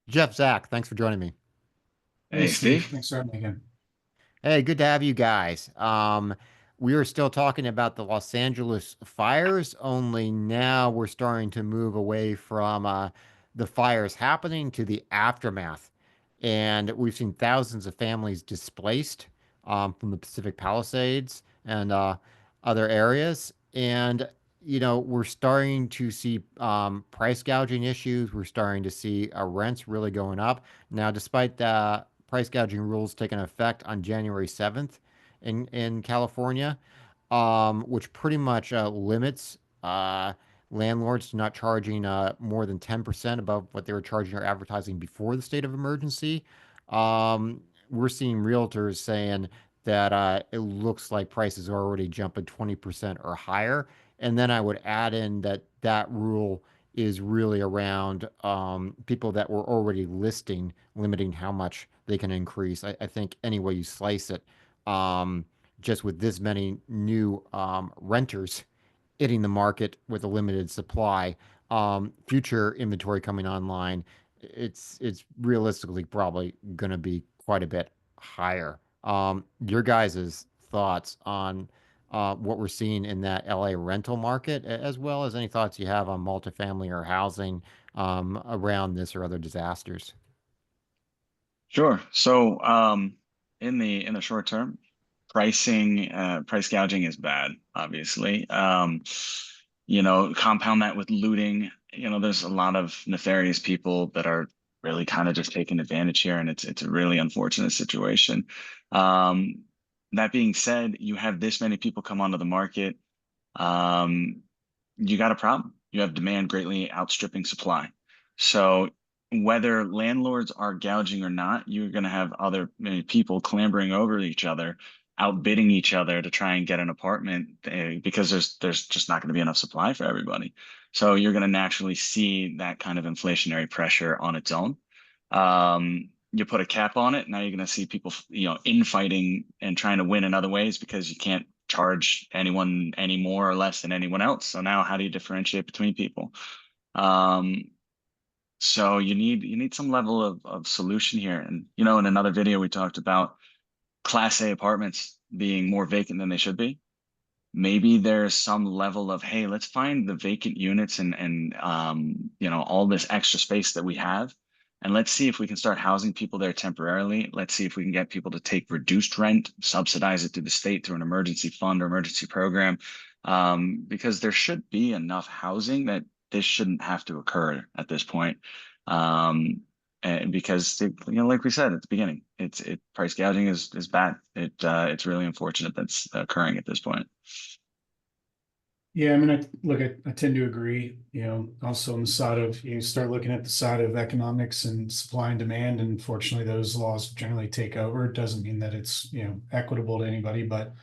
Jeff, Zach, thanks for joining me. Hey, Hey, Steve. Steve. Thanks for having me again. Hey, good to have you guys. We are still talking about the Los Angeles fires, only now we're starting to move away from the fires happening to the aftermath. And we've seen thousands of families displaced from the Pacific Palisades and other areas. And, we're starting to see price gouging issues. We're starting to see rents really going up. Now, despite the price gouging rules taking effect on January 7th in California, which pretty much limits landlords to not charging more than 10% above what they were charging or advertising before the state of emergency. We're seeing realtors saying that it looks like prices are already jumping 20% or higher. And then I would add in that that rule is really around people that were already listing, limiting how much they can increase. I think any way you slice it, um, just with this many new renters hitting the market with a limited supply, future inventory coming online, it's realistically probably going to be quite a bit higher. Your guys' thoughts on what we're seeing in that LA rental market, as well as any thoughts you have on multifamily or housing around this or other disasters. Sure. In the short term, price gouging is bad, obviously. Compound that with looting. There's a lot of nefarious people that are really kind of just taking advantage here, and it's a really unfortunate situation. Um, that being said, you have this many people come onto the market. Um, you got a problem. You have demand greatly outstripping supply. So whether landlords are gouging or not, you're going to have other people clambering over each other, outbidding each other to try and get an apartment because there's just not going to be enough supply for everybody. So you're going to naturally see that kind of inflationary pressure on its own. You put a cap on it, now you're going to see people, infighting and trying to win in other ways because you can't charge anyone any more or less than anyone else. So now how do you differentiate between people? Um, so you need some level of solution here. And in another video we talked about Class A apartments being more vacant than they should be. Maybe there's some level of, hey, let's find the vacant units and all this extra space that we have. And let's see if we can start housing people there temporarily. Let's see if we can get people to take reduced rent, subsidize it through the state through an emergency fund or emergency program. Because there should be enough housing that this shouldn't have to occur at this point. Um, and because like we said at the beginning, price gouging is bad. It's really unfortunate that's occurring at this point. Yeah, I mean, I tend to agree. Also on the side of start looking at the side of economics and supply and demand, and fortunately, those laws generally take over. It doesn't mean that it's equitable to anybody, but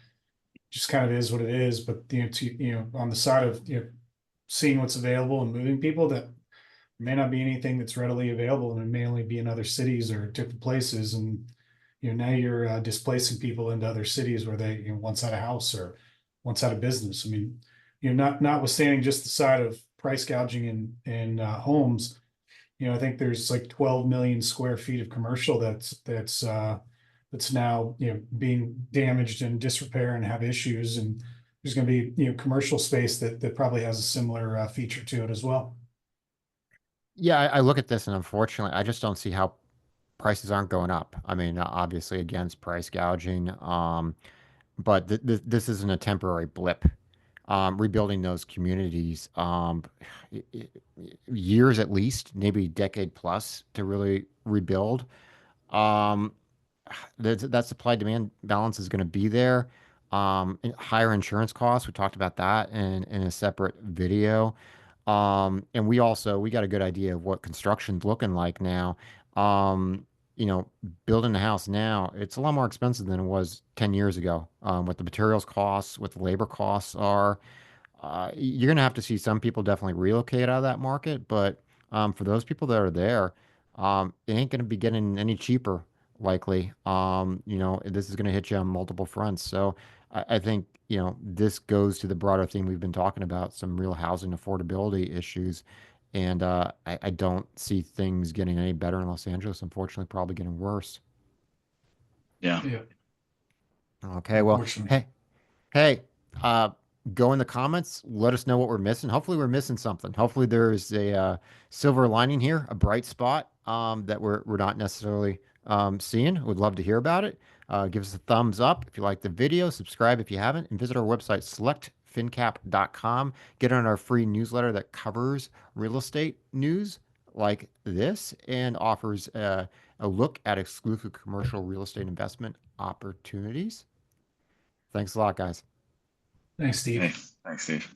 just kind of is what it is. But on the side of seeing what's available and moving people, that may not be anything that's readily available, and it may only be in other cities or different places. And now you're displacing people into other cities where they once had a house or once had a business. I mean, notwithstanding just the side of price gouging in homes, I think there's like 12 million square feet of commercial that's now being damaged and disrepair and have issues. And there's going to be commercial space that probably has a similar feature to it as well. Yeah, I look at this and unfortunately, I just don't see how prices aren't going up. I mean, obviously against price gouging, but this isn't a temporary blip. Rebuilding those communities, i- i- years at least, maybe decade plus to really rebuild. Um, that supply demand balance is going to be there. Higher insurance costs. We talked about that in a separate video. And we got a good idea of what construction's looking like now. Um, building a house now, it's a lot more expensive than it was 10 years ago. What the materials costs, what the labor costs are. You're going to have to see some people definitely relocate out of that market, but for those people that are there, it ain't going to be getting any cheaper, likely. This is going to hit you on multiple fronts. So I think, this goes to the broader theme we've been talking about, some real housing affordability issues. And I don't see things getting any better in Los Angeles. Unfortunately, probably getting worse. Yeah. Yeah, Okay, well, unfortunately. hey, uh, go in the comments. Let us know what we're missing. Hopefully, we're missing something. Hopefully, there's a silver lining here, a bright spot that we're not necessarily seeing. Would love to hear about it. Give us a thumbs up if you like the video. Subscribe if you haven't, and visit our website selectfincap.com. Get on our free newsletter that covers real estate news like this and offers a look at exclusive commercial real estate investment opportunities. Thanks a lot, guys. Thanks, Hey, Steve. thanks, Steve.